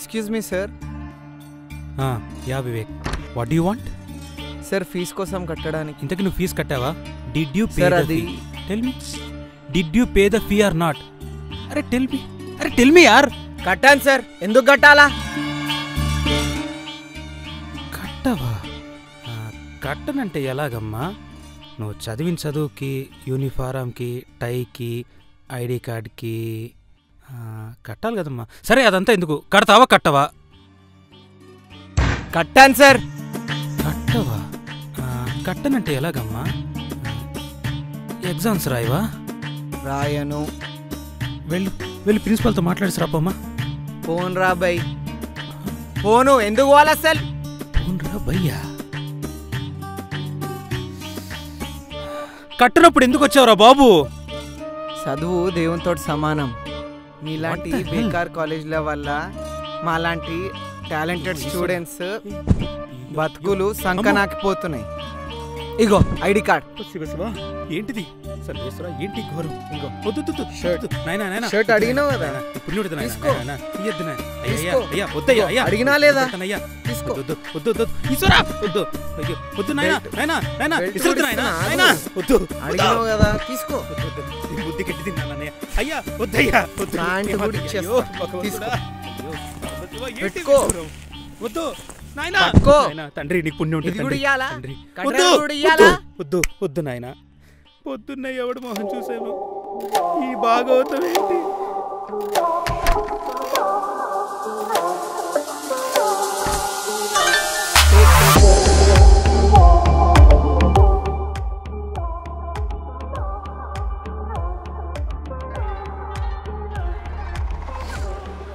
Excuse me sir. Ya Vivek, what do you want? Sir fee కోసం కట్టడానికి. ఇంతకీ నువ్వు ఫీజు కట్టావా? Did you pay sir the అది fee? Tell me, did you pay the fee or not? అరే tell me యార్. కట్టాను sir. ఎందుకు కట్టాలా? కట్టవా? కట్టనంటే ఎలాగమ్మా? నువ్వు చదివిన చదువుకి, యూనిఫారంకి, టైకి, ఐడి కార్డ్కి కట్టాలి కదమ్మా. సరే అదంతా ఎందుకు, కడతావా కట్టవా? కట్టాను సార్. కట్టవా? కట్టనంటే ఎలాగమ్మా? ఎగ్జామ్స్ రాయవా? రాయను. వెళ్ళి ప్రిన్సిపల్తో మాట్లాడేసి రాపమ్మా. ఫోన్ రా బై. ఫోను ఎందుకు పోవాలి అసలు? ఫోన్ రా భయ్యా. కట్టనప్పుడు ఎందుకు వచ్చావురా బాబు? చదువు దేవునితో సమానం. మీలాంటి బేకార్ కాలేజీల వల్ల మాలాంటి టాలెంటెడ్ స్టూడెంట్స్ బతుకులు సంకనాకిపోతున్నాయి. ఇగో ఐడి కార్డ్. ఏంటిది? ఏంటి ఘోరం? షర్ట్ అడిగినావు కదా, అడిగినా లేదా? తీసుకో. అడిగినావు కదా, తీసుకో. బుద్ధి కట్టి తిన్నానయ్యా. అయ్యా వద్దయ్యా, ప్యాంట్ కూడా ఇచ్చేస్తా. తీసుకో. పెట్టుకో. వద్దు నాయనా. తండ్రి నీకు పుణ్యం ఉంటుంది. వద్దు నాయన. పొద్దున్న ఎవడు మొహం చూసాను, ఈ భాగవతం ఏంటి?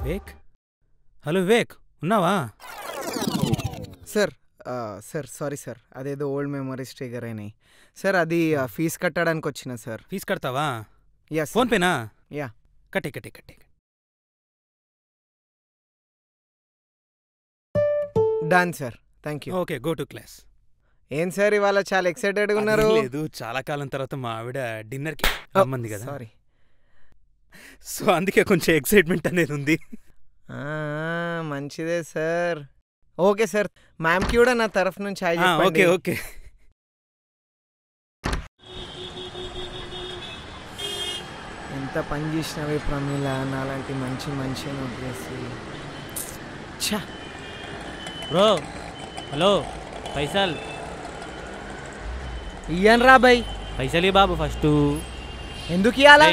వివేక్, హలో వివేక్, ఉన్నావా? సార్ సార్ సారీ సార్, అదేదో ఓల్డ్ మెమరీస్ ట్రిగర్ అయినాయి సార్. అది ఫీజు కట్టడానికి వచ్చిన సార్. ఫీజు కడతావా? యస్. ఫోన్ పేనా? యా. కట్టే. Done sir, thank you. Okay, go to class. ఏం సార్ ఇవాళ చాలా ఎక్సైటెడ్గా ఉన్నారు? లేదు, చాలా కాలం తర్వాత మా ఆవిడ డిన్నర్కి రమ్మంది కదా. సారీ. సో అందుకే కొంచెం ఎక్సైట్మెంట్ అనేది ఉంది. మంచిదే సార్. ఓకే సార్, మ్యామ్కి కూడా నా తరఫు నుంచి హాయ్ చెప్పండి. ఓకే. ఎంత పని చేసినవే ప్రమీల, నాలాంటి మంచి మనిషిని వదిలేసి. బ్రో, హలో, పైసల్ ఇయ్యను రా బై. పైసలు బాబు ఫస్ట్. ఎందుకు ఇయ్యాలా?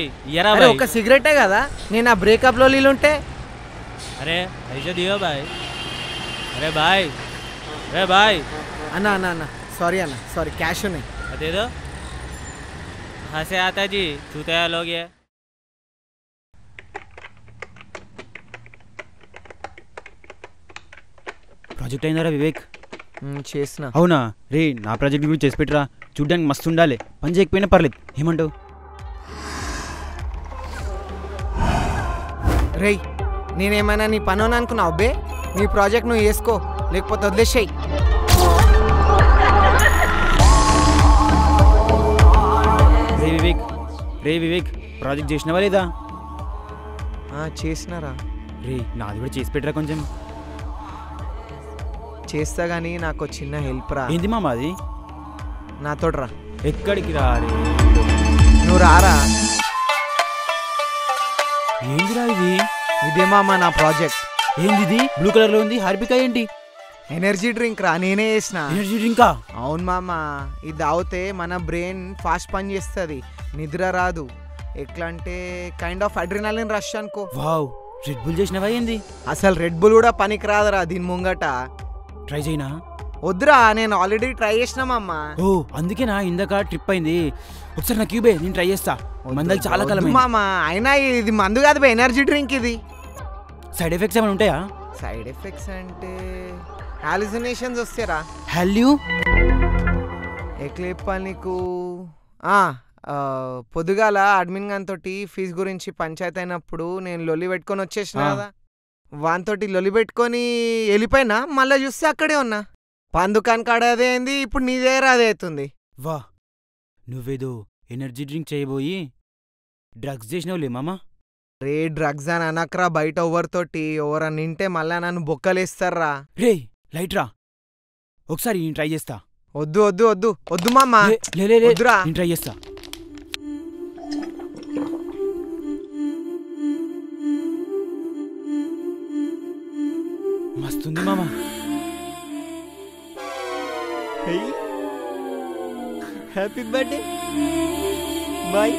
ఒక సిగరెటే కదా. నేను ఆ బ్రేకప్లో లీలుంటే. అరే పైసా దియో బాయ్. అరే బాయ్, అరే బాయ్. అన్న సారీ అన్న, సారీ, క్యాష్ ఉన్నాయి. అదేదో कहाँ से आता जी, चूतिया लोग ये. ప్రాజెక్ట్ అయిందారా వివేక్? చేసిన. అవునా రే, నా ప్రాజెక్ట్ గురించి చేసి పెట్టరా. చూడ్డానికి మస్తు ఉండాలి, పని చేయకపోయినా పర్లేదు. ఏమంటావు? రేయ్, నేనేమైనా నీ పని అనుకున్నావు అబ్బే? నీ ప్రాజెక్ట్ నువ్వు వేసుకో, లేకపోతే వదిలేసాయి. రే వివేక్, ప్రాజెక్ట్ చేసినవా లేదా? చేసినారా? రే నాది కూడా చేసి పెట్టరా కొంచెం. చేస్తా కానీ నాకు చిన్న హెల్ప్ రా. ఏంది మామ అది? నాతో రా. ఎక్కడికి రా? నువ్వు రారా. ఏందిరా ఇది? ఇదే మామ నా ప్రాజెక్ట్. ఏంది ఇది? బ్లూ కలర్ లో ఉంది. హార్పిక ఏంటి? ఎనర్జీ డ్రింక్ రా, నేనే చేసిన. ఎనర్జీ డ్రింకా? అవును మామ, ఇది తాగితే మన బ్రెయిన్ ఫాస్ట్ పని చేస్తుంది, నిద్ర రాదు. ఎట్లా అంటే కైండ్ ఆఫ్ అడ్రినలిన్ రష్ అనుకో. వావ్, రెడ్ బుల్ చేసినవా ఏంది? అసలు రెడ్ బుల్ కూడా పనికి రాదురా దీని ముంగట. ట్రై చేయనా? వద్దురా, నేను ఆల్రెడీ ట్రై చేసినామమ్మా. ఓ అందుకేనా ఇందాక ట్రిప్ అయింది. ఒకసారి నాకు ఇవ్వే, నేను ట్రై చేస్తా. మందలు చాలా కాలం మామ. అయినా ఇది మందు కాదు బే, ఎనర్జీ డ్రింక్ ఇది. సైడ్ ఎఫెక్ట్స్ ఏమైనా ఉంటాయా? సైడ్ ఎఫెక్ట్స్ అంటే హాలుసినేషన్స్ వస్తారా. హల్యూ ఎట్లా చెప్పాలి నీకు? పొద్దుగాల అడ్మిన్ గాన్ తోటి ఫీజు గురించి పంచాయతీ అయినప్పుడు నేను లొల్లి పెట్టుకొని వచ్చేసిన కదా. వానితోటి లొల్లి పెట్టుకొని వెళ్ళిపోయినా, మళ్ళీ చూస్తే అక్కడే ఉన్నా. పాన్ దుకాన్ కాడ అదే అయింది, ఇప్పుడు నీ దగ్గర అదే అవుతుంది. వా, నువ్వేదో ఎనర్జీ డ్రింక్ చేయబోయి డ్రగ్స్ చేసినావులే మామా. రే డ్రగ్స్ అని అనక్రా బయట ఎవరితోటి ఎవరన్నా నింటే మళ్ళా నన్ను బొక్కలేస్తారా. రే లైట్ రా, ఒకసారి నేను ట్రై చేస్తా. వద్దు వద్దు వద్దు వద్దు మామ, వద్దురా. నేను ట్రై చేస్తా. మస్తుంది మామ. Happy birthday boy.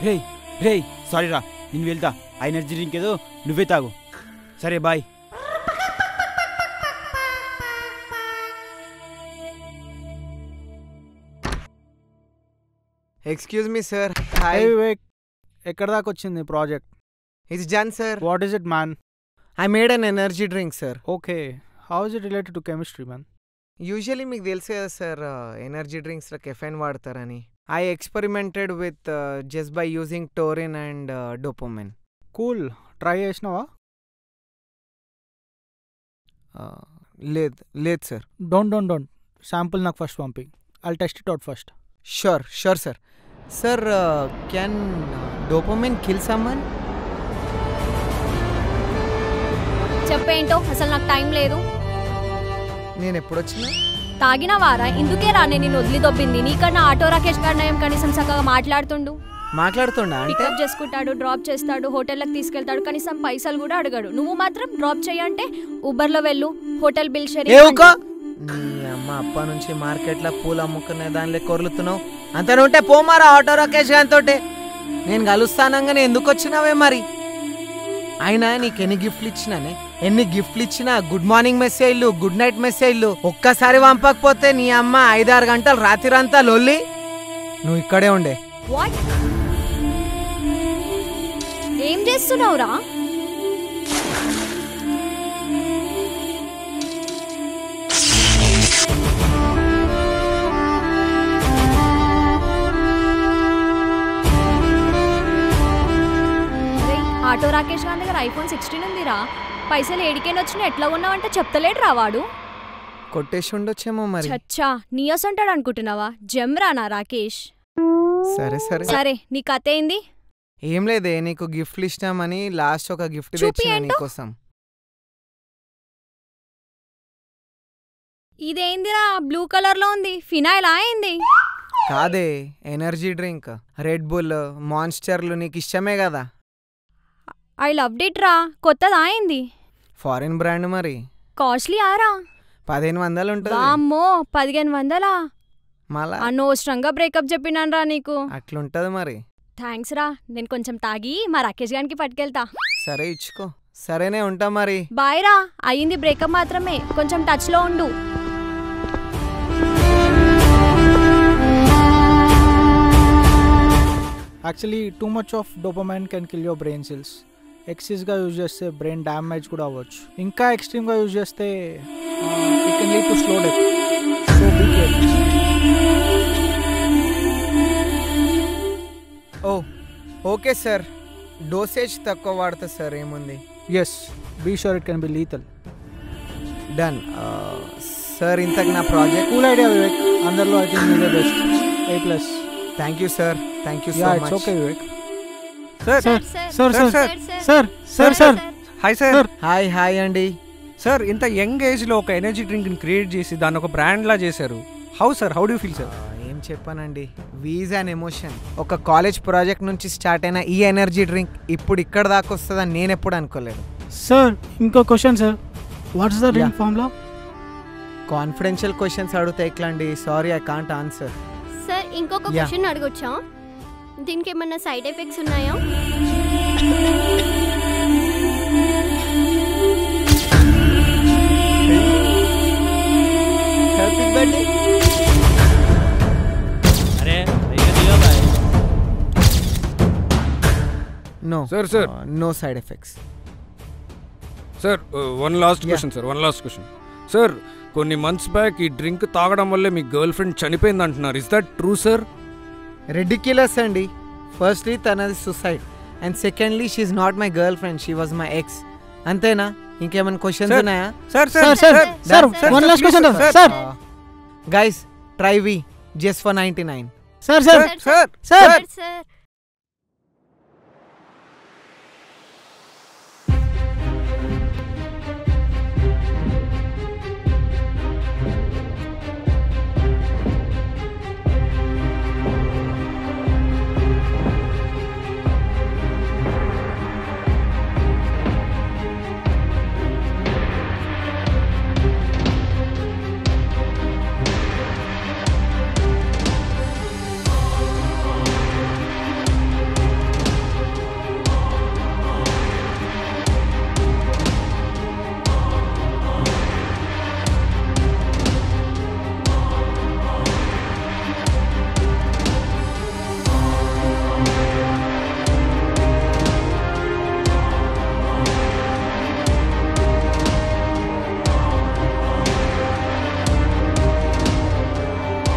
రే రే సారీ రా, నేను వెళ్తా. ఆ ఎనర్జీ డ్రింక్ ఏదో నువ్వే తాగు. సరే bye. Excuse me sir. Hi hi, Vivek, ఎక్కడ దాకా వచ్చింది project? It's done sir. What is it man? I made an energy drink sir. Okay, how is it related to chemistry man? Usually మీకు తెలుసు కదా సార్, ఎనర్జీ డ్రింక్స్లో కెఫెన్ వాడతారని. I experimented with just by using taurine and dopamine. Cool, try చేసినావా? లేదు లేదు sir. Don't sample నాకు ఫస్ట్ పంపి, I'll test it out first. Sure sure sir. Sir can dopamine kill someone? చెప్పేంటో, అసలు నాకు టైం లేదు. నేను ఎప్పుడు వచ్చినా తాగిన వారా? ఇందుకే రా నేను నిన్ను వదిలి దొబ్బింది. నీకన్నా ఆటో రాకేష్ గారు నయం, కనీసం చక్కగా మాట్లాడుతుండు. మాట్లాడుతుండా అంటే? పికప్ చేసుకుంటాడు, డ్రాప్ చేస్తాడు, హోటల్కి తీసుకెళ్తాడు, కనీసం పైసలు కూడా అడగాడు. నువ్వు మాత్రం డ్రాప్ చేయంటే ఊబర్లో వెళ్ళు, హోటల్ బిల్ షేరింగ్. నీ అమ్మ అప్ప నుంచి మార్కెట్లో పూలు అమ్ముకునే దానిలో కొరులుతున్నావు. అంత ఉంటే పోమారా ఆటో రాకేష్ గారితోటే. నేను కలుస్తానంగానే ఎందుకు వచ్చినావే మరి? అయినా నీకు ఎన్ని గిఫ్ట్లు ఇచ్చినానే, ఎన్ని గిఫ్ట్లు ఇచ్చినా గుడ్ మార్నింగ్ మెసేజ్లు, గుడ్ నైట్ మెసేజ్లు ఒక్కసారి పంపకపోతే నీ అమ్మ 5-6 గంటలు రాత్రంతా లొల్లి. నువ్వు ఇక్కడే ఉండే. వాట్? ఏం చేస్తున్నావురా? ఆటో రాకేష్ గారి దగ్గర ఐఫోన్ 16 ఉందిరా. పైసలు ఏడికైనా వచ్చినా ఎట్లా ఉన్నావంటే చెప్తలేడు రా వాడు. కొట్టేసి ఉండొచ్చేమో మరి. చచ్చా, నీయస్ అంటాడు అనుకుంటున్నావా? జమ్రా నా రాకేష్. సరే సరే సరే, నీ కథ ఏంది? ఏం లేదే, నీకు గిఫ్ట్లు ఇష్టమని లాస్ట్ ఒక గిఫ్ట్ చూపి తెచ్చిన ఏంటో? నీకోసం. ఇదేందిరా బ్లూ కలర్ లో ఉంది? ఫినాయిల్ అయింది? కాదే, ఎనర్జీ డ్రింక్. రెడ్ బుల్, మాన్స్టర్లు నీకు ఇష్టమే కదా. ఐ లవ్ ఇట్ రా. కొత్తది అయింది? ఫారిన్ బ్రాండ్ మరి. కాస్ట్లీ ఆరా? 1500 ఉంటుంది. వామ్మో, 1500? మళ్ళా అనవసరంగా బ్రేకప్ చెప్పినాను రా నీకు. అట్లుంటది మరి. థ్యాంక్స్ రా. నేను కొంచెం తాగి మా రాకేష్ గారికి పట్టుకెళ్తా. సరే ఇచ్చుకో. సరేనే ఉంటా మరి. బాయ్ రా. అయ్యింది బ్రేకప్ మాత్రమే, కొంచెం టచ్ లో ఉండు. Actually too much of dopamine can kill your brain cells. ఎక్సెస్గా యూజ్ చేస్తే బ్రెయిన్ డ్యామేజ్ కూడా అవ్వచ్చు. ఇంకా ఎక్స్ట్రీమ్గా యూజ్ చేస్తే it can lead to slow death. So be careful. Oh okay sir, dosage తక్కువ వాడతా సార్. ఏముంది? Yes, be sure it can be lethal. Done sir. ఇంతకు నా ప్రాజెక్ట్. Cool idea Vivek. అందరిలో ఐ థింక్ మీదే best. A+. Thank you sir, thank you so yeah, it's much. Okay Vivek. Sir sir sir sir sir, sir sir sir hi sir. Hi hi అండి. Sir, ఇంత young ఏజ్లో ఒక energy డ్రింక్ని create చేసి దాన్ని ఒక బ్రాండ్లా చేశారు. How sir, how do feel sir? ఏం చెప్పానండి, వీజ్ అండ్ ఎమోషన్. ఒక కాలేజ్ ప్రాజెక్ట్ నుంచి స్టార్ట్ అయిన ఈ ఎనర్జీ డ్రింక్ ఇప్పుడు ఇక్కడ దాకా వస్తుందని నేను ఎప్పుడు అనుకోలేదు. సార్ ఇంకో question sir, what's the drink formula? Confidential questions అడిగితే ఎట్లా అండి? Sorry, I can't answer. Sir ఇంకొక Yeah. క్వశ్చన్ అడగొచ్చా? దీనికి ఏమన్నా సైడ్ ఎఫెక్ట్స్ ఉన్నాయా? Happy birthday. अरे ऐसे दियो भाई. No Sir. No side effects. Sir one last question sir, one last question. Sir, కొన్ని మంత్స్ బ్యాక్ ఈ డ్రింక్ తాగడం వల్లే మీ గర్ల్ ఫ్రెండ్ చనిపోయింది అంటున్నారు. Is that true sir? Ridiculous అండి. ఫస్ట్లీ తనది suicide, and secondly she's not my girlfriend, she was my ex. అంతేనా? ఇంకేమైనా క్వశ్చన్స్ Sir. ఉన్నాయా? Sir sir sir sir one last question sir. Guys try we just for 99. Sir sir sir sir sir